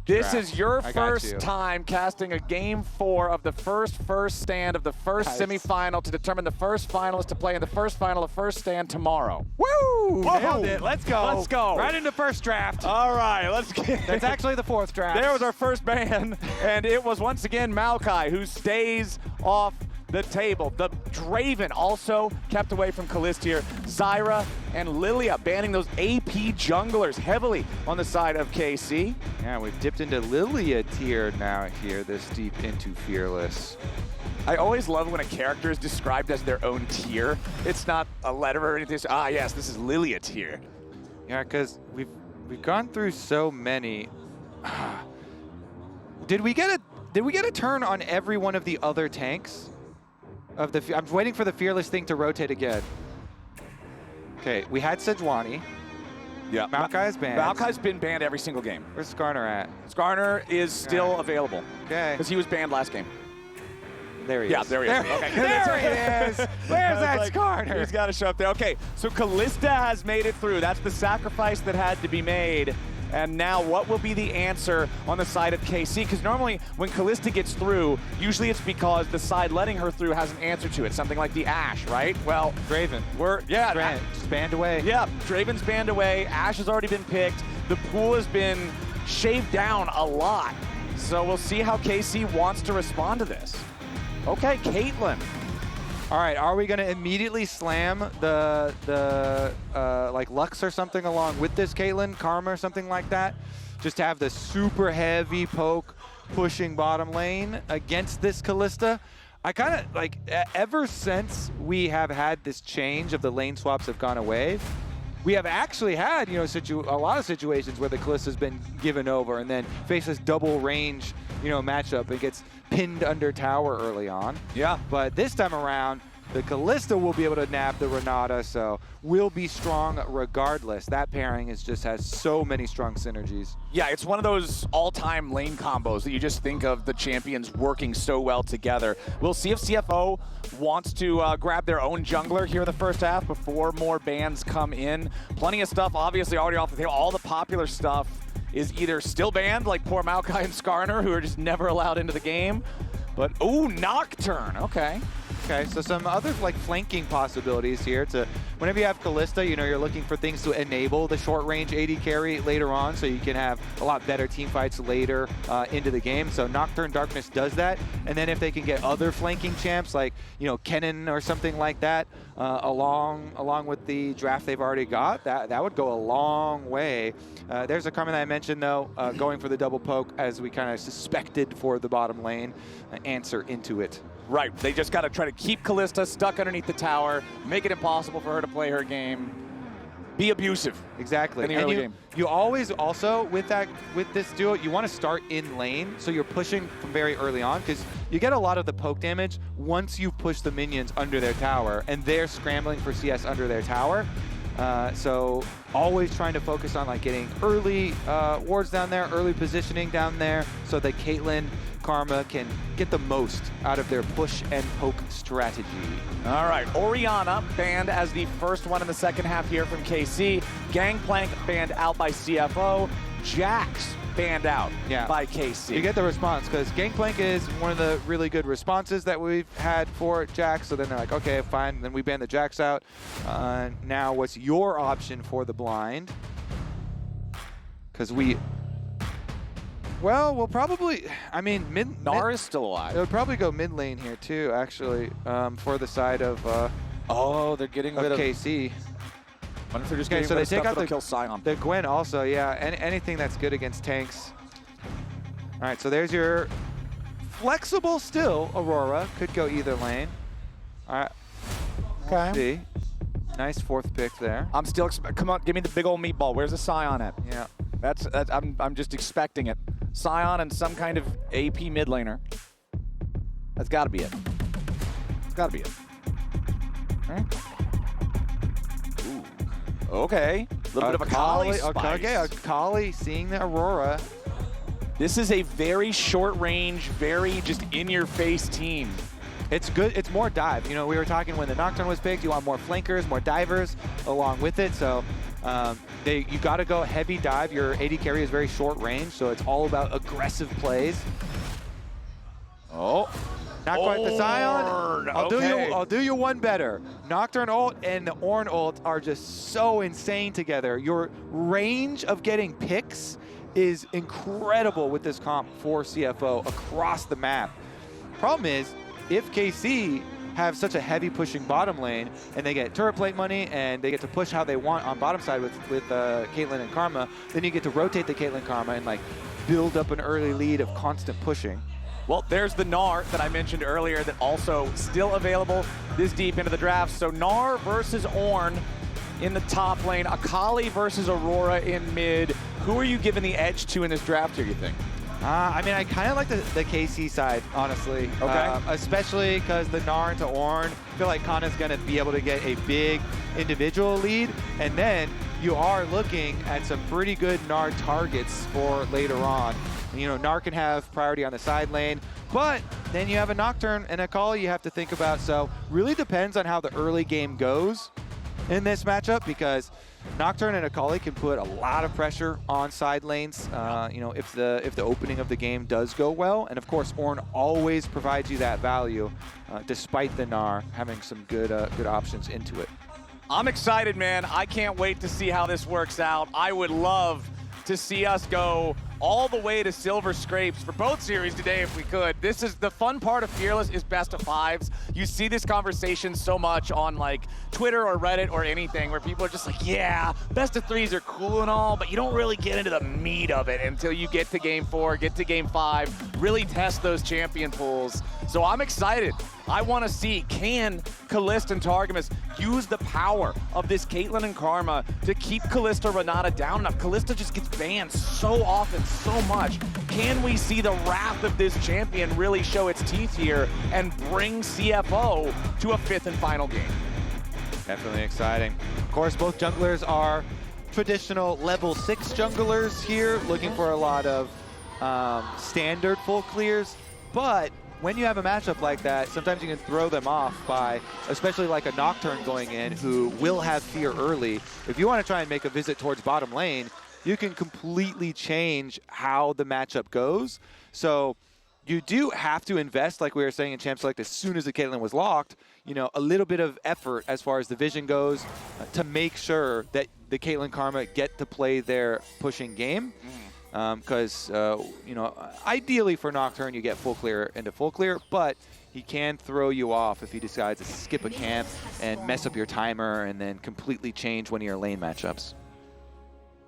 This draft. is your I got first you. time casting a game 4 of the first stand of the first semifinal to determine the first finalist to play in the first final of first stand tomorrow. Woo! Whoa. Nailed it. Let's go. Let's go. Right into first draft. All right, let's get That's actually the 4th draft. There was our first ban, and it was once again Maokai who stays off the table. The Draven also kept away from Kalista here. Zyra and Lilia banning those AP junglers heavily on the side of KC. Yeah, we've dipped into Lilia tier now here, this deep into Fearless. I always love when a character is described as their own tier. It's not a letter or anything. It's, ah, yes, this is Lilia tier. Yeah, because we've gone through so many. Did we get a turn on every one of the other tanks? I'm waiting for the Fearless thing to rotate again. Okay, we had Sejuani. Yeah, Maokai's banned. Maokai's been banned every single game. Where's Gnar at? Gnar is still available. Okay. Because he was banned last game. There he is. Yeah, there he is. Okay. There he is. Where's that Gnar? He's got to show up there. Okay, so Kalista has made it through. That's the sacrifice that had to be made. And now what will be the answer on the side of KC? Because normally when Kalista gets through, usually it's because the side letting her through has an answer to it. Something like the Ashe, right? Well, Draven. Just banned away. Yeah, Draven's banned away. Ashe has already been picked. The pool has been shaved down a lot. So we'll see how KC wants to respond to this. Okay, Caitlyn. All right, are we going to immediately slam the like Lux or something along with this Caitlyn, Karma or something like that? Just to have the super heavy poke pushing bottom lane against this Kalista? I kind of like, ever since we have had this change of the lane swaps have gone away, we have actually had, you know, a lot of situations where the Kalista's been given over and then faces double range, you know, matchup and gets pinned under tower early on. Yeah. But this time around, the Kalista will be able to nab the Renata, so will be strong regardless. That pairing just has so many strong synergies. Yeah, it's one of those all-time lane combos that you just think of the champions working so well together. We'll see if CFO wants to grab their own jungler here in the first half before more bans come in. Plenty of stuff obviously already off the table. All the popular stuff is either still banned, like poor Maokai and Skarner, who are just never allowed into the game. But, ooh, Nocturne, okay. Okay, so some other like flanking possibilities here. Whenever you have Kalista, you know, you're looking for things to enable the short range AD carry later on, so you can have a lot better team fights later into the game. So Nocturne Darkness does that, and then if they can get other flanking champs like, you know, Kennen or something like that, along with the draft they've already got, that would go a long way. There's a Karmine that I mentioned though, going for the double poke as we kind of suspected for the bottom lane, answer into it. Right, they just got to try to keep Kalista stuck underneath the tower, make it impossible for her to play her game, be abusive. Exactly. In the early game. You always also, with this duo, you want to start in lane, so you're pushing from very early on, because you get a lot of the poke damage once you push the minions under their tower, and they're scrambling for CS under their tower. So always trying to focus on like getting early wards down there, early positioning down there, so that Caitlyn, Karma can get the most out of their push and poke strategy. All right, Orianna banned as the first one in the second half here from KC. Gangplank banned out by CFO. Jax banned out by KC. You get the response, because Gangplank is one of the really good responses that we've had for Jax, so then they're like, okay, fine, then we ban the Jax out. Now what's your option for the blind? Because well, we'll probably, I mean, Gnar is still alive. It would probably go mid lane here too, actually, for the side of oh, they're getting rid of KC. What if they're just Okay, so they take out kill Sion? The Gwen also, yeah, anything that's good against tanks. All right, so there's your flexible still Aurora, could go either lane. All right, okay. See. Nice fourth pick there. I'm still, come on, give me the big old meatball. Where's the Sion at? Yeah. That's I'm just expecting it. Sion and some kind of AP mid laner. That's got to be it. It's got to be it. All right. Ooh. Okay. A little bit of Akali spice. Okay, Akali seeing the Aurora. This is a very short range, very just in-your-face team. It's good. It's more dive. You know, we were talking when the Nocturne was picked, you want more flankers, more divers along with it. So You got to go heavy dive. Your AD carry is very short range, so it's all about aggressive plays. Oh. Not quite the Scion. I'll do you one better. Nocturne ult and the Ornn ult are just so insane together. Your range of getting picks is incredible with this comp for CFO across the map. Problem is, if KC have such a heavy pushing bottom lane and they get turret plate money and they get to push how they want on bottom side with Caitlyn and Karma, then you get to rotate the Caitlyn Karma and like build up an early lead of constant pushing. Well, there's the Gnar that I mentioned earlier that also still available this deep into the draft. So Gnar versus Ornn in the top lane, Akali versus Aurora in mid. Who are you giving the edge to in this draft here, you think? I mean, I kind of like the KC side, honestly. Okay. Especially because the Gnar into Ornn, I feel like Canna's going to be able to get a big individual lead. And then you are looking at some pretty good Gnar targets for later on. You know, Gnar can have priority on the side lane, but then you have a Nocturne and a Akali you have to think about. So really depends on how the early game goes in this matchup, because Nocturne and Akali can put a lot of pressure on side lanes, you know, if the opening of the game does go well. And of course, Ornn always provides you that value, despite the Gnar having some good options into it. I'm excited, man. I can't wait to see how this works out. I would love to see us go all the way to silver scrapes for both series today if we could. This is the fun part of Fearless, is best of fives. You see this conversation so much on like Twitter or Reddit or anything where people are just like, yeah, best of threes are cool and all, but you don't really get into the meat of it until you get to game 4, get to game 5, really test those champion pools. So I'm excited. I want to see, can Kalista and Targamas use the power of this Caitlyn and Karma to keep Kalista Renata down enough? Kalista just gets banned so often, so much. Can we see the wrath of this champion really show its teeth here and bring CFO to a 5th and final game? Definitely exciting. Of course, both junglers are traditional level 6 junglers here, looking for a lot of standard full clears, but when you have a matchup like that, sometimes you can throw them off by, especially like a Nocturne going in who will have fear early. If you want to try and make a visit towards bottom lane, you can completely change how the matchup goes. So you do have to invest, like we were saying in Champ Select, as soon as the Caitlyn was locked, you know, a little bit of effort as far as the vision goes to make sure that the Caitlyn Karma get to play their pushing game. Because, you know, ideally for Nocturne, you get full clear into full clear, but he can throw you off if he decides to skip a camp and mess up your timer and then completely change one of your lane matchups.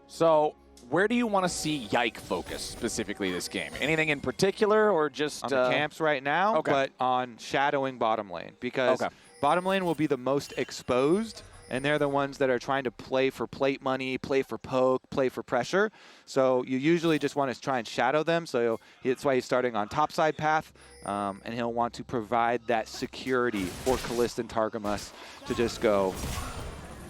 So where do you want to see Yike focus specifically this game? Anything in particular, or just on the camps right now, okay, but on shadowing bottom lane, because bottom lane will be the most exposed, and they're the ones that are trying to play for plate money, play for poke, play for pressure. So you usually just want to try and shadow them. So that's why he's starting on top side path, and he'll want to provide that security for Kalista and Targamas to just go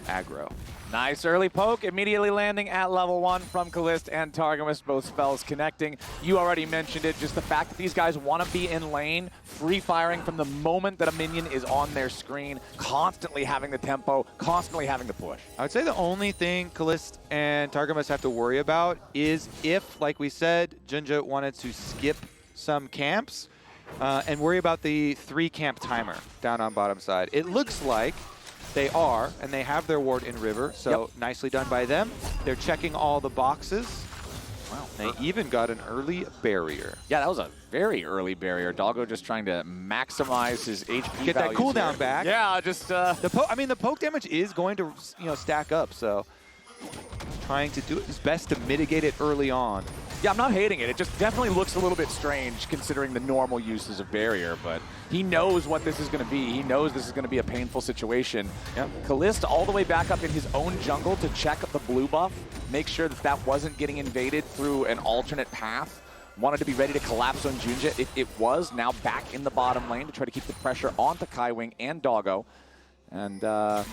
aggro. Nice early poke, immediately landing at level 1 from Kalista and Targamas, both spells connecting. You already mentioned it, just the fact that these guys want to be in lane, free firing from the moment that a minion is on their screen, constantly having the tempo, constantly having the push. I would say the only thing Kalista and Targamas have to worry about is if, like we said, JunJia wanted to skip some camps and worry about the 3 camp timer down on bottom side. It looks like they are, and they have their ward in river, so nicely done by them. They're checking all the boxes. Wow. They even got an early barrier. Yeah, that was a very early barrier. Doggo just trying to maximize his HP Get that cooldown back. Yeah, just I mean, the poke damage is going to, you know, stack up, so trying to do his best to mitigate it early on. Yeah, I'm not hating it. It just definitely looks a little bit strange considering the normal uses of barrier, but he knows what this is going to be. He knows this is going to be a painful situation. Yep. Kalista all the way back up in his own jungle to check the blue buff, make sure that that wasn't getting invaded through an alternate path. Wanted to be ready to collapse on JunJia if it was. Now back in the bottom lane to try to keep the pressure onto Kaiwing and Doggo. And yeah,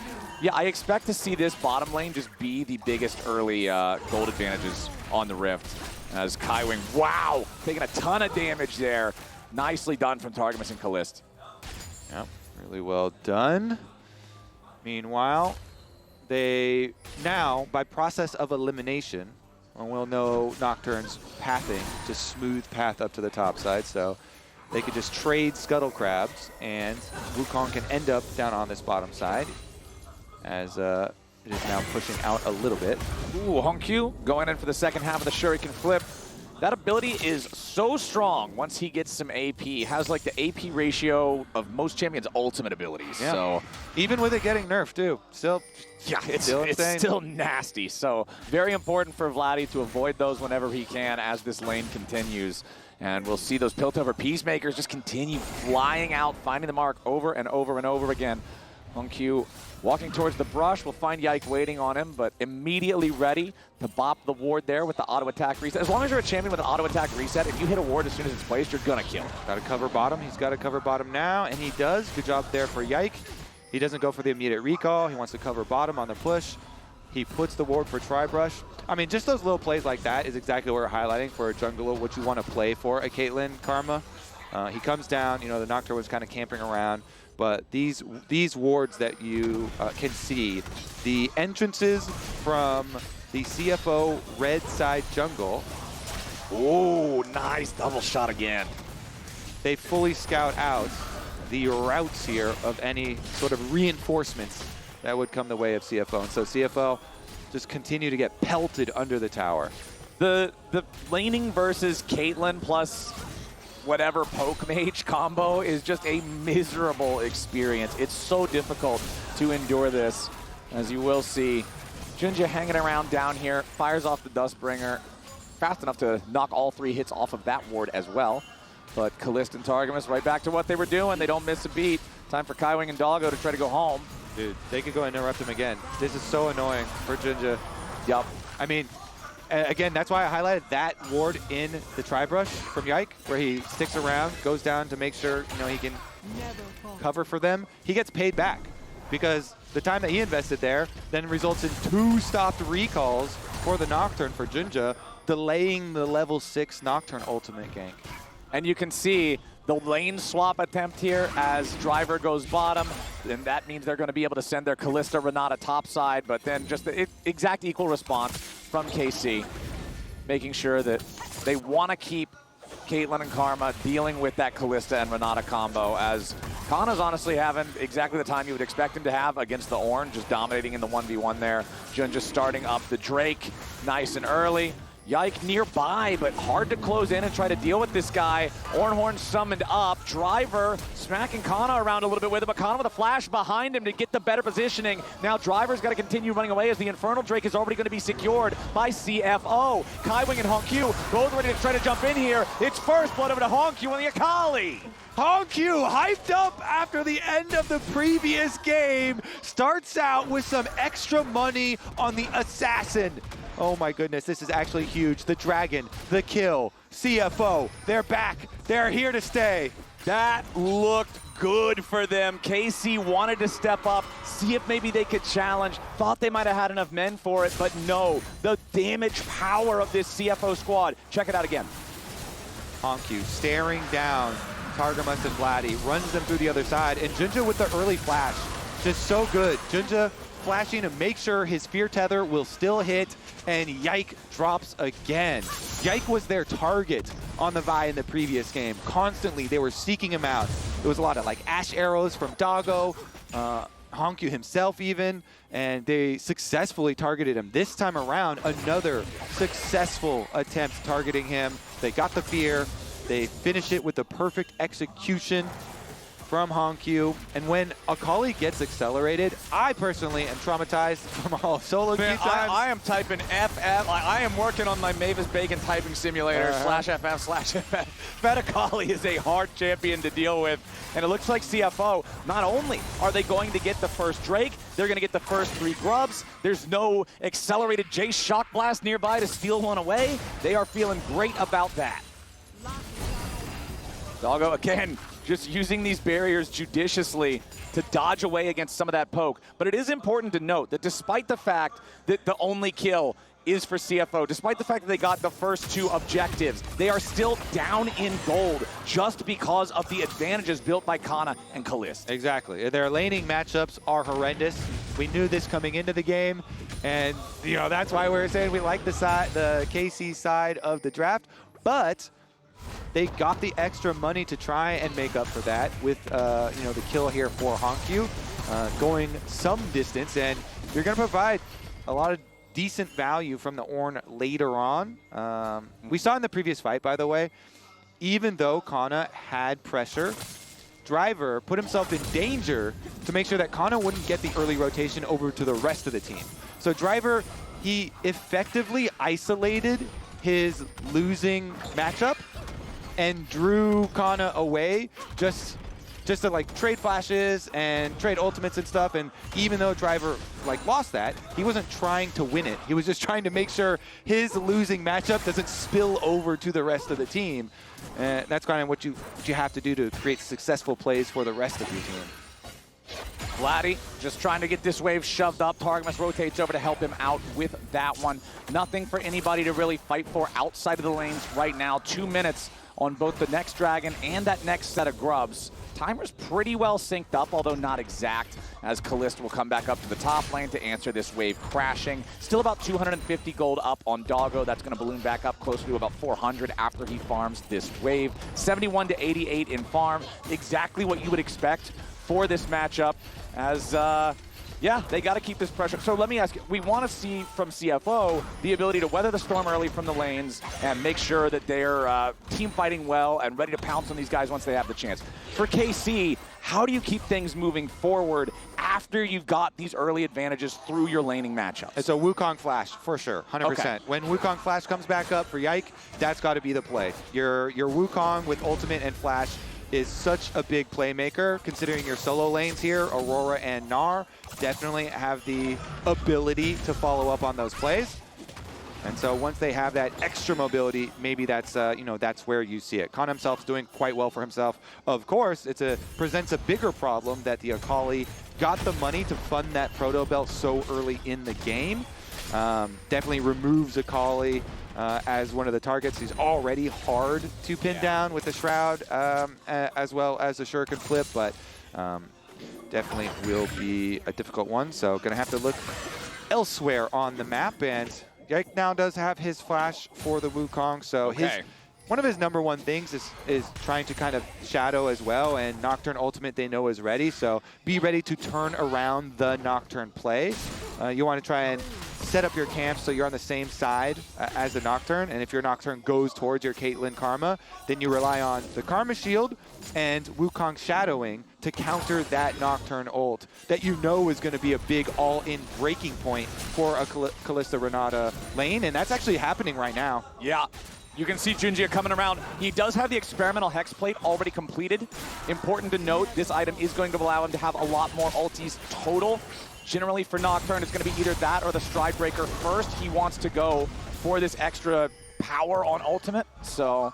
I expect to see this bottom lane just be the biggest early gold advantages on the Rift. As Kaiwing, wow, taking a ton of damage there. Nicely done from Targamas and Kalista. Yep, really well done. Meanwhile, they now, by process of elimination, we'll know Nocturne's pathing to smooth path up to the top side, so they could just trade Scuttle Crabs, and Wukong can end up down on this bottom side, as it is now pushing out a little bit. Ooh, hongQ going in for the second half of the Shuriken flip. That ability is so strong once he gets some AP. Has like the AP ratio of most champions' ultimate abilities. Yeah. So even with it getting nerfed too, still it's insane. still nasty. So very important for Vladi to avoid those whenever he can as this lane continues. And we'll see those Piltover Peacemakers just continue flying out, finding the mark over and over and over again. hongQ walking towards the brush. We'll find Yike waiting on him, but immediately ready to bop the ward there with the auto attack reset. As long as you're a champion with an auto attack reset, if you hit a ward as soon as it's placed, you're gonna kill it. Got to cover bottom. He's got to cover bottom now, and he does. Good job there for Yike. He doesn't go for the immediate recall. He wants to cover bottom on the push. He puts the ward for Tri-Brush. I mean, just those little plays like that is exactly what we're highlighting for a jungler, what you want to play for a Caitlyn Karma. He comes down, you know, the Nocturne was kind of camping around, but these wards that you can see, the entrances from the CFO red side jungle. Oh, nice double shot again. They fully scout out the routes here of any sort of reinforcements that would come the way of CFO. And so CFO just continue to get pelted under the tower. The laning versus Caitlyn plus whatever poke mage combo is just a miserable experience. It's so difficult to endure this, as you will see. JunJia hanging around down here, fires off the Dustbringer, fast enough to knock all 3 hits off of that ward as well. But Kalista and Targamas right back to what they were doing. They don't miss a beat. Time for Kaiwing and Doggo to try to go home. Dude, they could go and interrupt him again. This is so annoying for JunJia. Yup. I mean, again, that's why I highlighted that ward in the Tri-Brush from Yike, where he sticks around, goes down to make sure, you know, he can cover for them. He gets paid back because the time that he invested there then results in 2 stopped recalls for the Nocturne for JunJia, delaying the level 6 Nocturne ultimate gank. And you can see the lane swap attempt here as Driver goes bottom, and that means they're going to be able to send their Kalista Renata topside, but then just the exact equal response from KC, making sure that they want to keep Caitlyn and Karma dealing with that Kalista and Renata combo, as Canna's honestly having exactly the time you would expect him to have against the Ornn, just dominating in the 1v1 there. Jun just starting up the Drake nice and early. Yike nearby, but hard to close in and try to deal with this guy. Ornn summoned up. Driver smacking Canna around a little bit with it, but Canna with a flash behind him to get the better positioning. Now Driver's got to continue running away as the Infernal Drake is already going to be secured by CFO. Kaiwing and hongQ both ready to try to jump in here. It's first blood over to hongQ on the Akali. hongQ, hyped up after the end of the previous game, starts out with some extra money on the Assassin. Oh my goodness, this is actually huge. The Dragon, the kill, CFO, they're back. They're here to stay. That looked good for them. KC wanted to step up, see if maybe they could challenge. Thought they might have had enough men for it, but no. The damage power of this CFO squad. Check it out again. hongQ staring down Targamas and Vladi, runs them through the other side, and JunJia with the early flash. Just so good. JunJia flashing to make sure his Fear Tether will still hit, and Yike drops again. Yike was their target on the Vi in the previous game. Constantly, they were seeking him out. There was a lot of like Ash arrows from Doggo, hongQ himself even, and they successfully targeted him. This time around, another successful attempt targeting him. They got the Fear. They finish it with the perfect execution from hongQ. And when Akali gets accelerated, I personally am traumatized from all solo queue times. I am typing FF. I am working on my Mavis Bacon typing simulator /FF/FF. Fed Akali is a hard champion to deal with. And it looks like CFO, not only are they going to get the first Drake, they're going to get the first 3 grubs. There's no accelerated Jace Shock Blast nearby to steal one away. They are feeling great about that. Doggo again, just using these barriers judiciously to dodge away against some of that poke. But it is important to note that despite the fact that the only kill is for CFO. Despite the fact that they got the first 2 objectives, they are still down in gold just because of the advantages built by Canna and Kalista. Exactly. Their laning matchups are horrendous. We knew this coming into the game, and you know that's why we're saying we like the KC side of the draft, but they got the extra money to try and make up for that with you know, the kill here for hongQ, going some distance, and you're going to provide a lot of decent value from the Ornn later on. We saw in the previous fight, by the way, even though Canna had pressure, Driver put himself in danger to make sure that Canna wouldn't get the early rotation over to the rest of the team. So Driver, he effectively isolated his losing matchup and drew Canna away just to like trade flashes and trade ultimates and stuff. And even though Driver like lost that, he wasn't trying to win it. He was just trying to make sure his losing matchup doesn't spill over to the rest of the team. And that's kind of what you have to do to create successful plays for the rest of your team. Vladi just trying to get this wave shoved up. Targamas rotates over to help him out with that one. Nothing for anybody to really fight for outside of the lanes right now. 2 minutes on both the next dragon and that next set of grubs. Timer's pretty well synced up, although not exact, as Kalista will come back up to the top lane to answer this wave crashing. Still about 250 gold up on Doggo. That's going to balloon back up closer to about 400 after he farms this wave. 71 to 88 in farm. Exactly what you would expect for this matchup, as yeah, they got to keep this pressure. So let me ask you, we want to see from CFO the ability to weather the storm early from the lanes and make sure that they're team fighting well and ready to pounce on these guys once they have the chance. For KC, how do you keep things moving forward after you've got these early advantages through your laning matchups? It's a Wukong flash, for sure, 100%. Okay. When Wukong flash comes back up for Yike, that's got to be the play. Your Wukong with ultimate and flash is such a big playmaker, considering your solo lanes here, Aurora and Gnar, definitely have the ability to follow up on those plays. And so once they have that extra mobility, maybe that's you know, that's where you see it. Canna himself's doing quite well for himself. Of course, presents a bigger problem that the Akali got the money to fund that proto belt so early in the game. Definitely removes Akali as one of the targets. He's already hard to pin down with the Shroud, as well as the Shuriken Flip, but definitely will be a difficult one. So gonna have to look elsewhere on the map, and Yike now does have his flash for the Wukong, so one of his #1 things is trying to kind of shadow as well, and Nocturne ultimate they know is ready, so be ready to turn around the Nocturne play. You want to try and set up your camp so you're on the same side as the Nocturne, and if your Nocturne goes towards your Caitlyn Karma, then you rely on the Karma Shield and Wukong shadowing to counter that Nocturne ult that you know is going to be a big all-in breaking point for a Kalista Renata lane, and that's actually happening right now. Yeah. You can see JunJia coming around. He does have the experimental Hex Plate already completed. Important to note, this item is going to allow him to have a lot more ultis total. Generally for Nocturne, it's going to be either that or the Stride Breaker first. He wants to go for this extra power on ultimate. So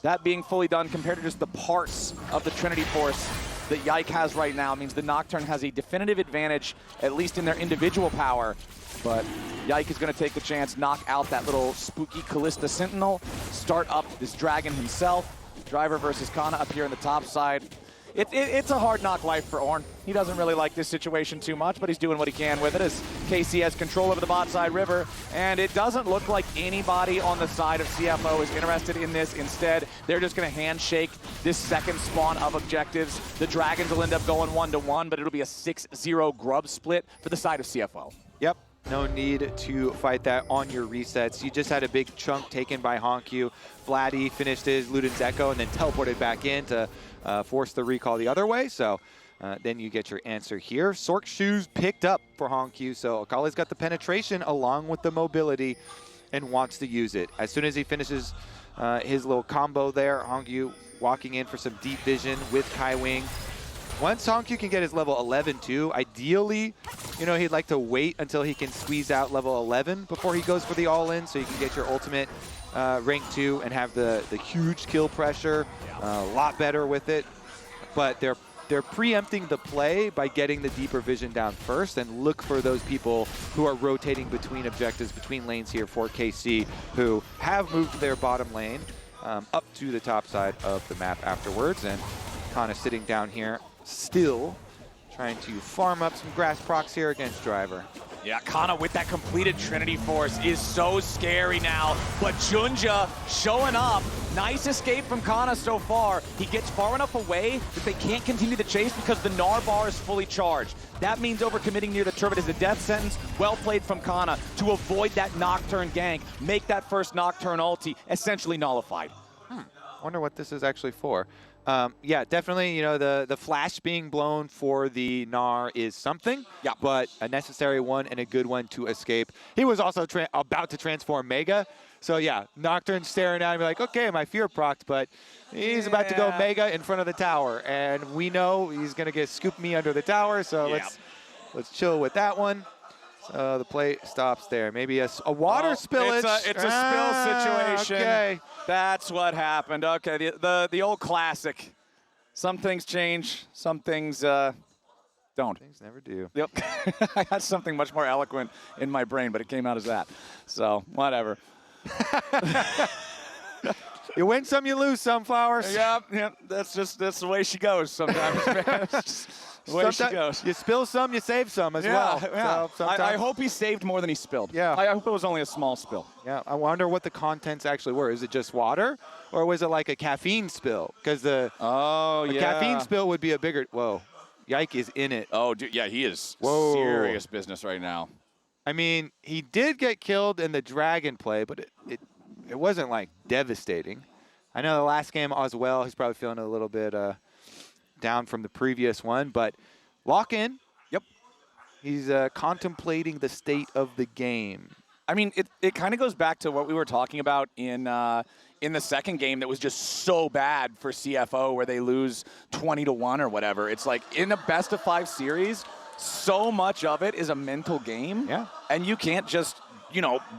that being fully done compared to just the parts of the Trinity Force that Yike has right now means the Nocturne has a definitive advantage, at least in their individual power. But Yike is going to take the chance, knock out that little spooky Kalista Sentinel, start up this dragon himself. Driver versus Canna up here on the top side. It's a hard knock life for Ornn. He doesn't really like this situation too much, but he's doing what he can with it as KC has control over the bot side river. And it doesn't look like anybody on the side of CFO is interested in this. Instead, they're just going to handshake this second spawn of objectives. The dragons will end up going 1-1, but it'll be a 6-0 grub split for the side of CFO. Yep. No need to fight that on your resets. You just had a big chunk taken by hongQ. Vladi finished his Luden's Echo and then teleported back in to force the recall the other way. So then you get your answer here. Sork Shoes picked up for hongQ. So Akali's got the penetration along with the mobility and wants to use it. As soon as he finishes his little combo there, hongQ walking in for some deep vision with Kaiwing. Once hongQ can get his level 11 too, ideally, you know, he'd like to wait until he can squeeze out level 11 before he goes for the all-in, so you can get your ultimate rank 2 and have the huge kill pressure. A lot better with it. But they're they're preempting the play by getting the deeper vision down first and look for those people who are rotating between objectives, between lanes here for KC, who have moved their bottom lane up to the top side of the map afterwards. And Canna sitting down here, still trying to farm up some grass procs here against Driver. Yeah, Canna with that completed Trinity Force is so scary now, but JunJia showing up. Nice escape from Canna so far. He gets far enough away that they can't continue the chase because the Gnar bar is fully charged. That means overcommitting near the turret is a death sentence. Well played from Canna to avoid that Nocturne gank, make that first Nocturne ulti essentially nullified. Wonder what this is actually for. Yeah, definitely, you know, the flash being blown for the Gnar is something, yeah, but a necessary one and a good one to escape. He was also about to transform Mega, so yeah, Nocturne staring at him like, okay, my fear procced, but he's about to go Mega in front of the tower, and we know he's gonna get scoop me under the tower, so let's chill with that one. So the play stops there. Maybe a water spillage. It's a spill situation. Okay. That's what happened. Okay, the old classic. Some things change, some things don't. Things never do. Yep. I had something much more eloquent in my brain, but it came out as that. So, whatever. You win some, you lose some, Flowers. Yep. That's the way she goes sometimes, man. The way she goes. You spill some, you save some as well. Yeah. So I hope he saved more than he spilled. Yeah. I hope it was only a small spill. Yeah, I wonder what the contents actually were. Is it just water, or was it like a caffeine spill? Because the caffeine spill would be a bigger. Whoa, Yike is in it. Oh, dude, yeah, he is serious business right now. I mean, he did get killed in the dragon play, but it wasn't like devastating. I know the last game as well, he's probably feeling a little bit down from the previous one, but lock in. Yep. He's contemplating the state of the game. I mean, it kind of goes back to what we were talking about in the second game that was just so bad for CFO, where they lose 20-1 or whatever. It's like in a best-of-5 series, so much of it is a mental game. Yeah. And you can't just,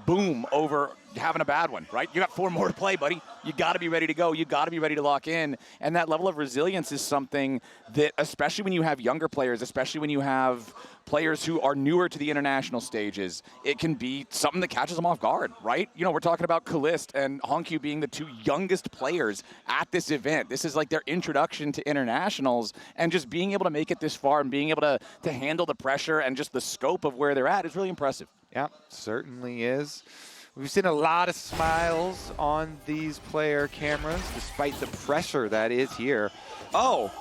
boom over having a bad one, right? You got 4 more to play, buddy. You got to be ready to go. You got to be ready to lock in. And that level of resilience is something that, especially when you have younger players, especially when you have players who are newer to the international stages, it can be something that catches them off guard, right? We're talking about Kaliste and hongQ being the 2 youngest players at this event. This is like their introduction to internationals, and just being able to make it this far and being able to handle the pressure and just the scope of where they're at is really impressive. Yeah, certainly is. We've seen a lot of smiles on these player cameras, despite the pressure that is here. Oh,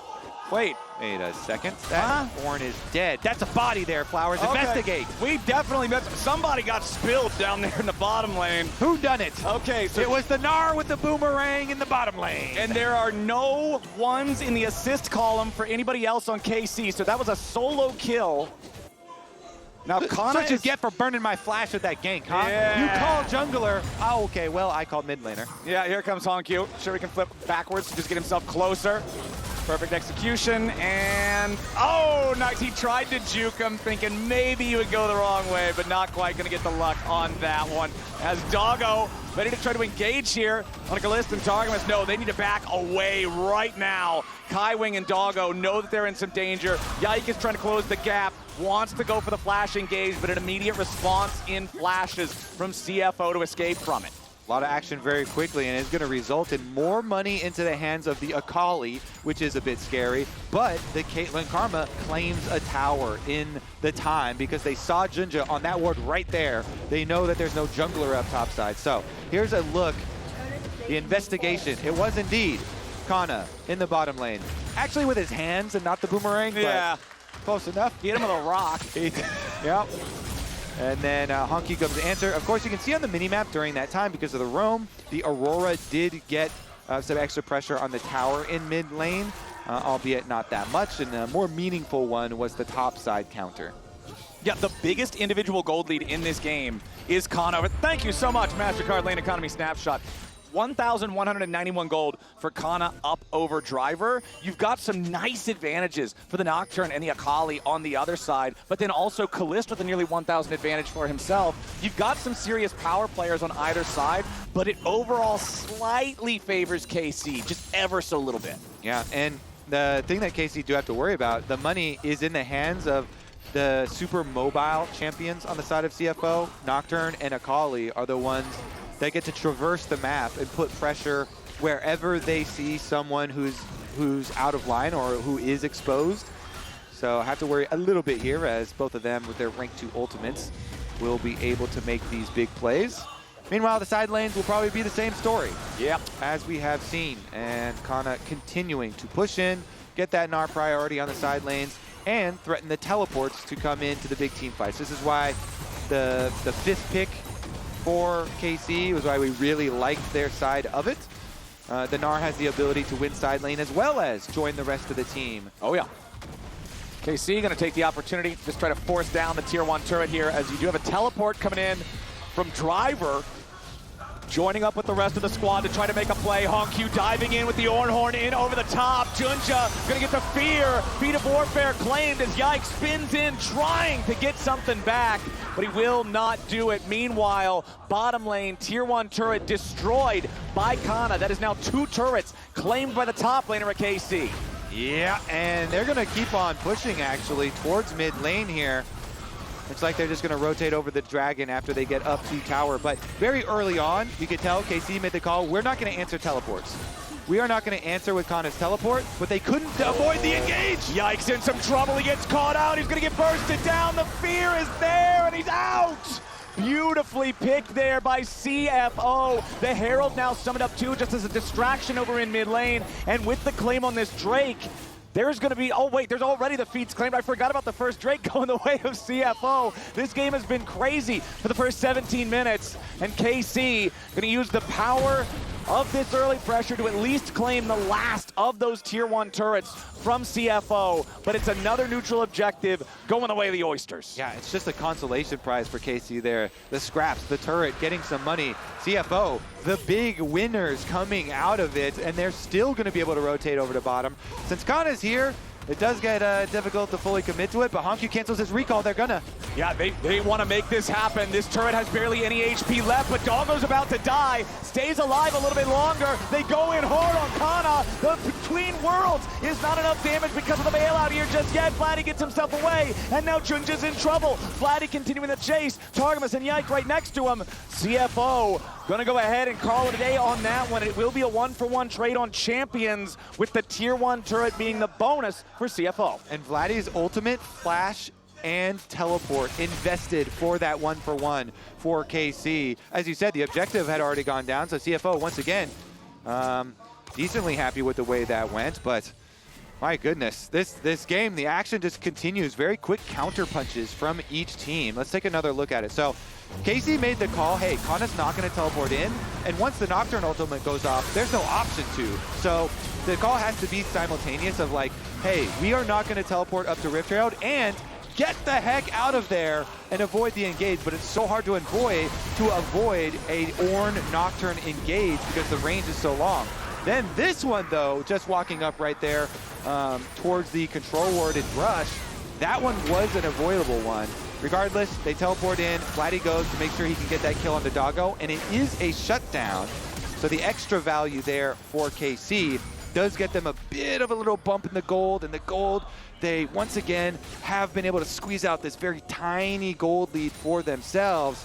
wait a second. That Ornn is dead. That's a body there, Flowers. Okay. Investigate. We definitely somebody got spilled down there in the bottom lane. Who done it? Okay, so it was the Gnar with the boomerang in the bottom lane. And there are no ones in the assist column for anybody else on KC, so that was a solo kill. Now, Canna what you get for burning my flash with that gank, huh? Yeah. You call jungler. Oh, okay. Well, I called mid laner. Yeah, here comes hongQ. Sure, he can flip backwards to just get himself closer. Perfect execution, and oh, nice. He tried to juke him, thinking maybe he would go the wrong way, but not quite going to get the luck on that one. As Doggo ready to try to engage here on Kalista and Targamas. No, they need to back away right now. Kaiwing and Doggo know that they're in some danger. Yike is trying to close the gap, wants to go for the flash engage, but an immediate response in flashes from CFO to escape from it. A lot of action very quickly, and it's going to result in more money into the hands of the Akali, which is a bit scary. But the Caitlyn Karma claims a tower in the time because they saw JunJia on that ward right there. They know that there's no jungler up topside. So here's a look. The investigation. It was indeed Canna in the bottom lane. Actually with his hands and not the boomerang, but close enough. He hit him with a rock. Yep. And then hongQ comes to answer. Of course, you can see on the minimap during that time, because of the roam, the Aurora did get some extra pressure on the tower in mid lane, albeit not that much. And a more meaningful one was the top side counter. Yeah, the biggest individual gold lead in this game is Canna. Thank you so much, MasterCard Lane Economy Snapshot. 1,191 gold for Canna up over Driver. You've got some nice advantages for the Nocturne and the Akali on the other side, but then also Kalista with a nearly 1,000 advantage for himself. You've got some serious power players on either side, but it overall slightly favors KC, just ever so little bit. Yeah, and the thing that KC do have to worry about, the money is in the hands of the super mobile champions on the side of CFO. Nocturne and Akali are the ones that get to traverse the map and put pressure wherever they see someone who's out of line or who is exposed. So I have to worry a little bit here, as both of them with their rank 2 ultimates will be able to make these big plays. Meanwhile, the side lanes will probably be the same story. Yep. As we have seen. And Canna continuing to push in, get that Gnar priority on the side lanes, and threaten the teleports to come into the big team fights. This is why the 5th pick for KC was why we really liked their side of it. The Gnar has the ability to win side lane as well as join the rest of the team. Oh, yeah. KC going to take the opportunity, just try to force down the tier 1 turret here, as you do have a teleport coming in from Driver, joining up with the rest of the squad to try to make a play. hongQ diving in with the Ornn in over the top. JunJia going to get the fear. Feet of Warfare claimed as Yike spins in, trying to get something back, but he will not do it. Meanwhile, bottom lane, tier 1 turret destroyed by Canna. That is now 2 turrets claimed by the top laner at KC. Yeah, and they're going to keep on pushing, actually, towards mid lane here. Looks like they're just going to rotate over the dragon after they get up to tower. But very early on, you could tell KC made the call, we're not going to answer teleports. We are not going to answer with Canna's teleport, but they couldn't avoid the engage. Yike's in some trouble. He gets caught out. He's going to get bursted down. The fear is there, and he's out. Beautifully picked there by CFO. The Herald now summoned up too, just as a distraction over in mid lane. And with the claim on this Drake, there's going to be, oh wait, there's already the feats claimed. I forgot about the first Drake going the way of CFO. This game has been crazy for the first 17 minutes. And KC going to use the power of this early pressure to at least claim the last of those tier 1 turrets from CFO, but it's another neutral objective going the way of the Oysters. Yeah, it's just a consolation prize for KC there. The scraps, the turret, getting some money. CFO, the big winners coming out of it, and they're still going to be able to rotate over to bottom. Since Canna's here, it does get difficult to fully commit to it, but hongQ cancels his recall. They're gonna. Yeah, they want to make this happen. This turret has barely any HP left, but Doggo's about to die. Stays alive a little bit longer. They go in hard on Canna. The Between Worlds is not enough damage because of the bailout here just yet. Vladi gets himself away, and now JunJia's in trouble. Vladi continuing the chase. Targamas and Yike right next to him. CFO gonna go ahead and call it a day on that one. It will be a 1-for-1 trade on champions, with the tier 1 turret being the bonus for CFO. And Vladi's ultimate, flash, and teleport invested for that 1-for-1 for KC. As you said, the objective had already gone down, so CFO, once again, decently happy with the way that went, but my goodness, this game, the action just continues. Very quick counter punches from each team. Let's take another look at it. So KC made the call, hey, Canna's not going to teleport in, and once the Nocturne ultimate goes off, there's no option to. So the call has to be simultaneous of like, hey, we are not going to teleport up to Rift Herald, and get the heck out of there and avoid the engage. But it's so hard to avoid a Ornn Nocturne engage because the range is so long. Then this one, though, just walking up right there towards the control warded brush, that one was an avoidable one. Regardless, they teleport in, Vladi goes to make sure he can get that kill on the Doggo, and it is a shutdown. So the extra value there for KC does get them a bit of a little bump in the gold, and the gold, they once again have been able to squeeze out this very tiny gold lead for themselves.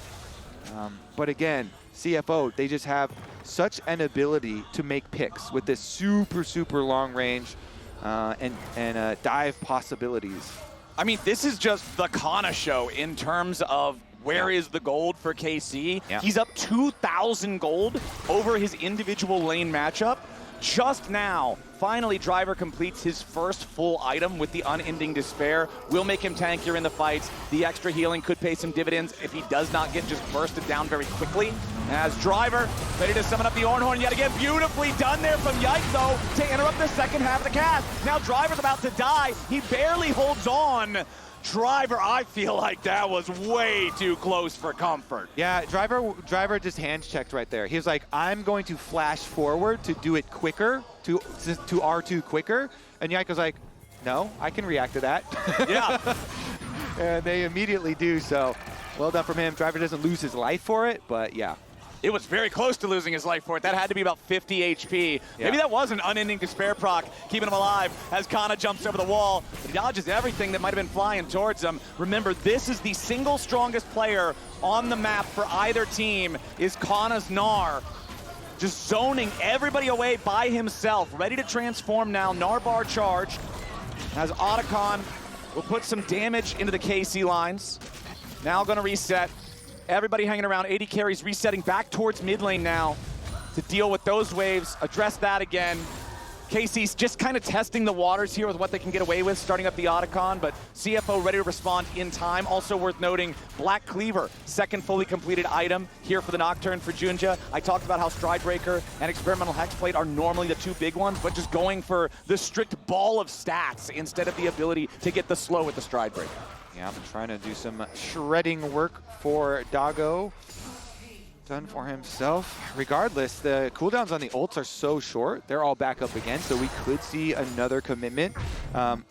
But again, CFO, they just have such an ability to make picks with this super, super long range and dive possibilities. I mean, this is just the Canna show in terms of where is the gold for KC. Yeah. He's up 2,000 gold over his individual lane matchup. Just now, finally, Driver completes his first full item with the Unending Despair. Will make him tankier in the fights. The extra healing could pay some dividends if he does not get just bursted down very quickly. As Driver ready to summon up the Ornn yet again. Beautifully done there from Yike, though, to interrupt the second half of the cast. Now Driver's about to die. He barely holds on. Driver, I feel like that was way too close for comfort. Yeah, Driver just hands checked right there. He was like, I'm going to flash forward to do it quicker, to R2 quicker. And Yike was like, no, I can react to that. Yeah. And they immediately do so. Well done from him. Driver doesn't lose his life for it, but yeah. It was very close to losing his life for it. That had to be about 50 HP. Yeah. Maybe that was an unending despair proc, keeping him alive as Canna jumps over the wall. But he dodges everything that might have been flying towards him. Remember, this is the single strongest player on the map for either team is Canna's Gnar. Just zoning everybody away by himself. Ready to transform now. Gnar bar charge. As Otacon will put some damage into the KC lines. Now gonna reset. Everybody hanging around, 80 carries resetting back towards mid lane now to deal with those waves, address that again. KC's just kind of testing the waters here with what they can get away with, starting up the Otacon, but CFO ready to respond in time. Also worth noting, Black Cleaver, second fully completed item here for the Nocturne for JunJia. I talked about how Stridebreaker and Experimental Hexblade are normally the two big ones, but just going for the strict ball of stats instead of the ability to get the slow with the Stridebreaker. Yeah, I'm trying to do some shredding work for Doggo. Done for himself. Regardless, the cooldowns on the ults are so short. They're all back up again, so we could see another commitment.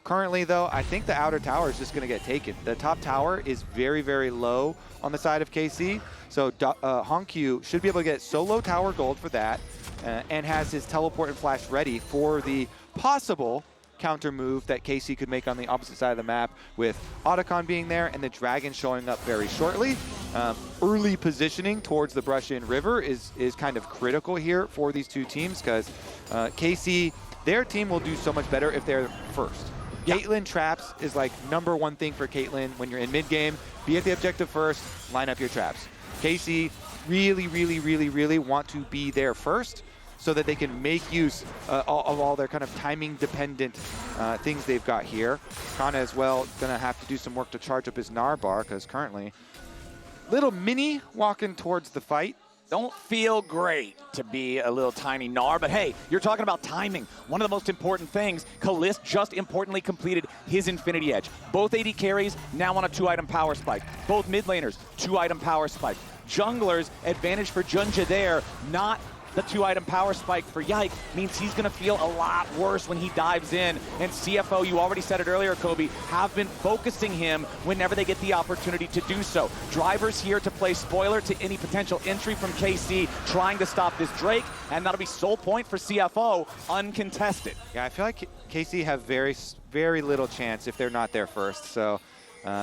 Currently, though, I think the outer tower is just going to get taken. The top tower is very, very low on the side of KC, so hongQ should be able to get solo tower gold for that, and has his teleport and flash ready for the possible counter move that KC could make on the opposite side of the map, with Otacon being there and the dragon showing up very shortly. Early positioning towards the Brush-In River is kind of critical here for these two teams, because KC, their team will do so much better if they're first. Yeah. Caitlyn traps is like #1 thing for Caitlyn when you're in mid game. Be at the objective first, line up your traps. KC really, really, really, really want to be there first, so that they can make use of all their kind of timing-dependent things they've got here. Canna as well gonna have to do some work to charge up his Gnar bar, because currently, little mini walking towards the fight. Don't feel great to be a little tiny Gnar, but hey, you're talking about timing. One of the most important things, Kaliste just importantly completed his Infinity Edge. Both AD carries now on a 2-item power spike. Both mid laners, 2-item power spike. Junglers, advantage for JunJia there, not the 2-item power spike for Yike, means he's going to feel a lot worse when he dives in. And CFO, you already said it earlier, Kobe, have been focusing him whenever they get the opportunity to do so. Drivers here to play spoiler to any potential entry from KC, trying to stop this Drake, and that'll be sole point for CFO, uncontested. Yeah, I feel like KC have very, very little chance if they're not there first, so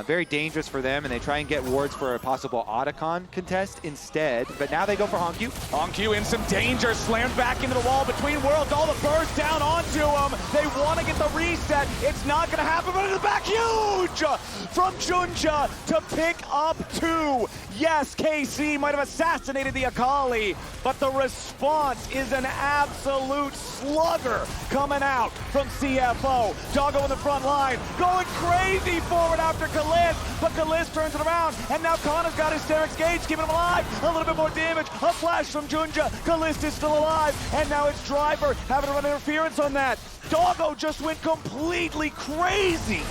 very dangerous for them, and they try and get wards for a possible Otacon contest instead, but now they go for hongQ. hongQ in some danger, slammed back into the wall between worlds, all the burst down onto him. They want to get the reset. It's not going to happen, but in the back, huge from JunJia to pick up 2. Yes, KC might have assassinated the Akali, but the response is an absolute slugger coming out from CFO. Doggo in the front line, going crazy forward after Kaliste, but Kaliste turns it around, and now Canna's got his Hysterics Gauge, keeping him alive. A little bit more damage, a flash from JunJia. Kaliste is still alive, and now it's Driver having to run interference on that. Doggo just went completely crazy.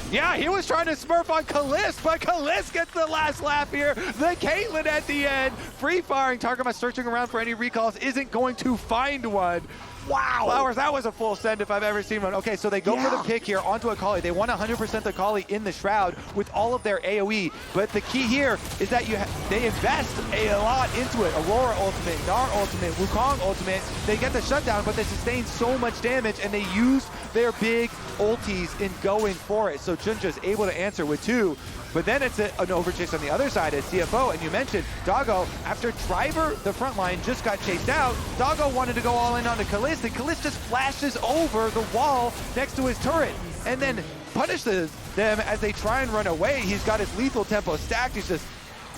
Yeah, he was trying to smurf on Kaliste, but Kaliste gets the last laugh here. The Caitlyn at the end. Free firing. Targamas searching around for any recalls, isn't going to find one. Wow. Flowers, that was a full send if I've ever seen one. Okay, so they go for the pick here onto Akali. They want 100% Akali in the Shroud with all of their AoE. But the key here is that they invest a lot into it. Aurora ultimate, Gnar ultimate, Wukong ultimate. They get the shutdown, but they sustain so much damage, and they use their big ultis in going for it. So JunJia is able to answer with 2. But then it's an overchase on the other side as CFO, and you mentioned Doggo, after Driver, the front line, just got chased out, Doggo wanted to go all in onto Kaliste, and Kaliste just flashes over the wall next to his turret, and then punishes them as they try and run away. He's got his lethal tempo stacked, he's just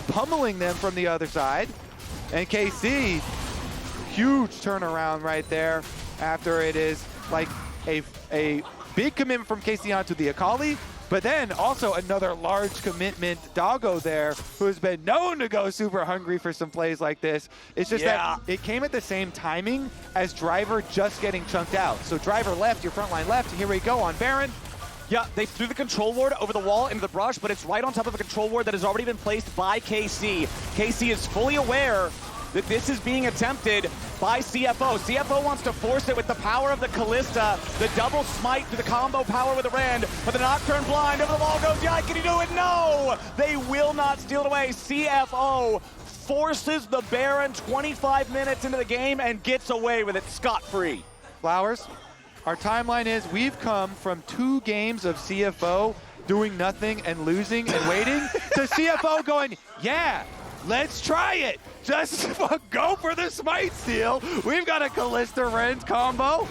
pummeling them from the other side. And KC, huge turnaround right there after it is like a big commitment from KC onto the Akali, but then also another large commitment, Doggo there, who has been known to go super hungry for some plays like this. It's just that it came at the same timing as Driver just getting chunked out. So Driver left, your front line left, here we go on Baron. Yeah, they threw the control ward over the wall into the brush, but it's right on top of a control ward that has already been placed by KC. KC is fully aware that this is being attempted by CFO. CFO wants to force it with the power of the Kalista, the double smite to the combo power with the Rend, but the Nocturne blind over the wall goes, Yike, can he do it? No! They will not steal it away. CFO forces the Baron 25 minutes into the game and gets away with it scot-free. Flowers, our timeline is we've come from 2 games of CFO doing nothing and losing and waiting to CFO going, yeah, let's try it. Just go for the smite steal. We've got a Kalista Ren's combo.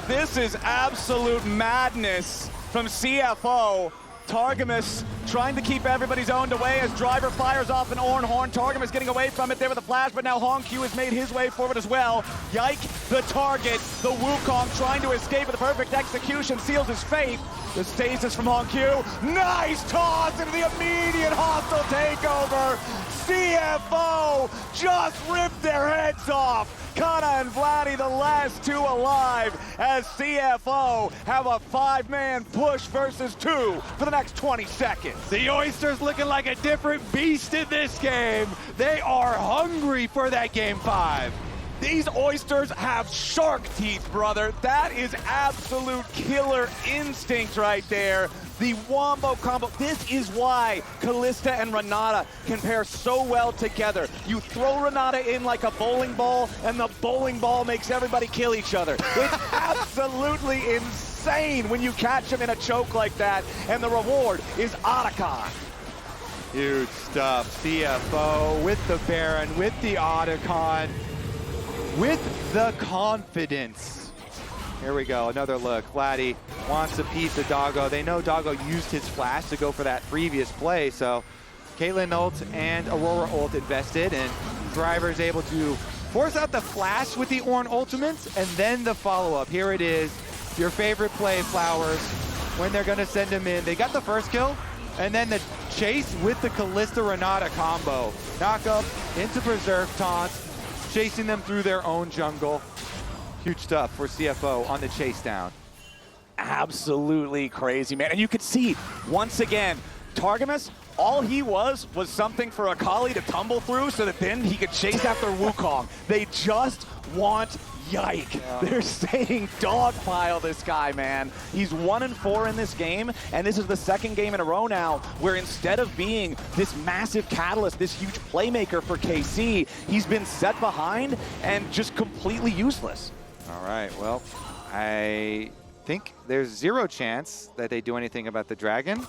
This is absolute madness from CFO. Targamas trying to keep everybody's owned away as Driver fires off an Ornn horn. Targamas getting away from it there with a flash, but now hongQ has made his way forward as well. Yike, the target, the Wukong trying to escape with a perfect execution, seals his fate. The stasis from hongQ. Nice toss into the immediate hostile takeover. CFO just ripped their heads off. Canna and Vladi, the last 2 alive, as CFO have a 5-man push versus 2 for the next 20 seconds. The Oysters looking like a different beast in this game. They are hungry for that game 5. These Oysters have shark teeth, brother. That is absolute killer instinct right there. The wombo combo. This is why Kalista and Renata can pair so well together. You throw Renata in like a bowling ball, and the bowling ball makes everybody kill each other. It's absolutely insane when you catch them in a choke like that, and the reward is Otacon. Huge stuff. CFO with the Baron, with the Otacon, with the confidence. Here we go, another look. Vladi wants a piece of Doggo. They know Doggo used his flash to go for that previous play, so Caitlyn ult and Aurora ult invested, and Driver's able to force out the flash with the Ornn ultimates, and then the follow-up. Here it is, your favorite play, Flowers, when they're gonna send him in. They got the first kill, and then the chase with the Kalista Renata combo. Knock up into Berserk taunts, chasing them through their own jungle. Huge stuff for CFO on the chase down. Absolutely crazy, man. And you could see, once again, Targamas, all he was something for Akali to tumble through so that then he could chase after Wukong. They just want Yike. Yeah. They're saying dogpile this guy, man. He's 1-4 in this game, and this is the 2nd game in a row now where instead of being this massive catalyst, this huge playmaker for KC, he's been set behind and just completely useless. All right, well, I think there's 0 chance that they do anything about the dragon.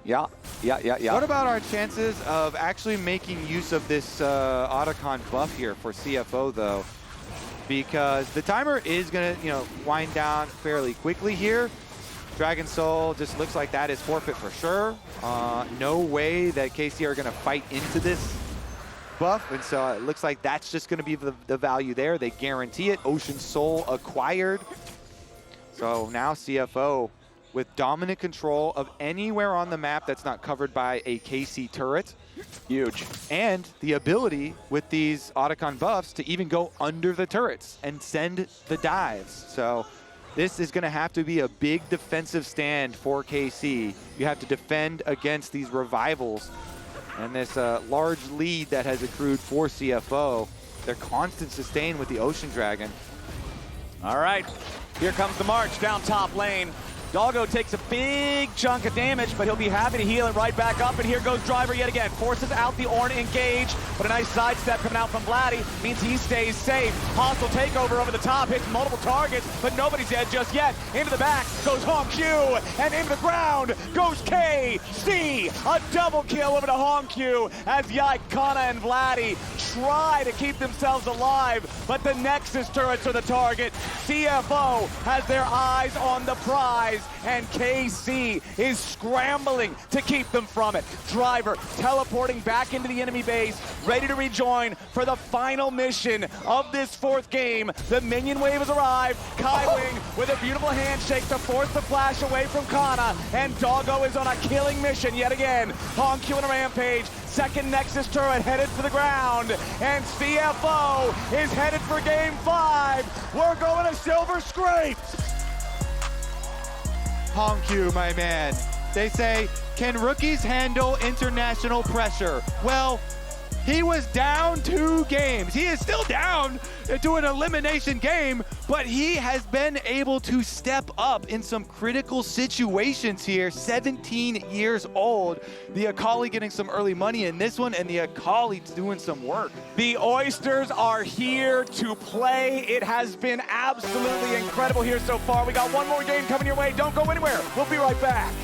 Yeah. What about our chances of actually making use of this Otacon buff here for CFO, though? Because the timer is gonna, wind down fairly quickly here. Dragon Soul just looks like that is forfeit for sure. No way that KC are gonna fight into this buff, and so it looks like that's just gonna be the value there. They guarantee it. Ocean Soul acquired. So now CFO with dominant control of anywhere on the map that's not covered by a KC turret. Huge. And the ability with these Otacon buffs to even go under the turrets and send the dives. So this is gonna have to be a big defensive stand for KC. You have to defend against these revivals and this large lead that has accrued for CFO. Their constant sustain with the Ocean Dragon. All right, here comes the march down top lane. Doggo takes a big chunk of damage, but he'll be happy to heal it right back up. And here goes Driver yet again. Forces out the Ornn engage, but a nice sidestep coming out from Vladi means he stays safe. Hostile takeover over the top, hits multiple targets, but nobody's dead just yet. Into the back goes hongQ, and into the ground goes KC. A double kill over to hongQ as Yike, Canna, and Vladi try to keep themselves alive, but the Nexus turrets are the target. CFO has their eyes on the prize, and KC is scrambling to keep them from it. Driver teleporting back into the enemy base, ready to rejoin for the final mission of this 4th game. The minion wave has arrived. Kaiwing with a beautiful handshake to force the flash away from Canna, and Doggo is on a killing mission yet again. hongQ on a rampage. 2nd Nexus turret headed for the ground, and CFO is headed for game 5. We're going to Silver Scrape. hongQ, my man. They say, can rookies handle international pressure? Well, He was down 2 games. He is still down to an elimination game, but he has been able to step up in some critical situations here. 17 years old. The Akali getting some early money in this one, and the Akali doing some work. The Oysters are here to play. It has been absolutely incredible here so far. We got one more game coming your way. Don't go anywhere. We'll be right back.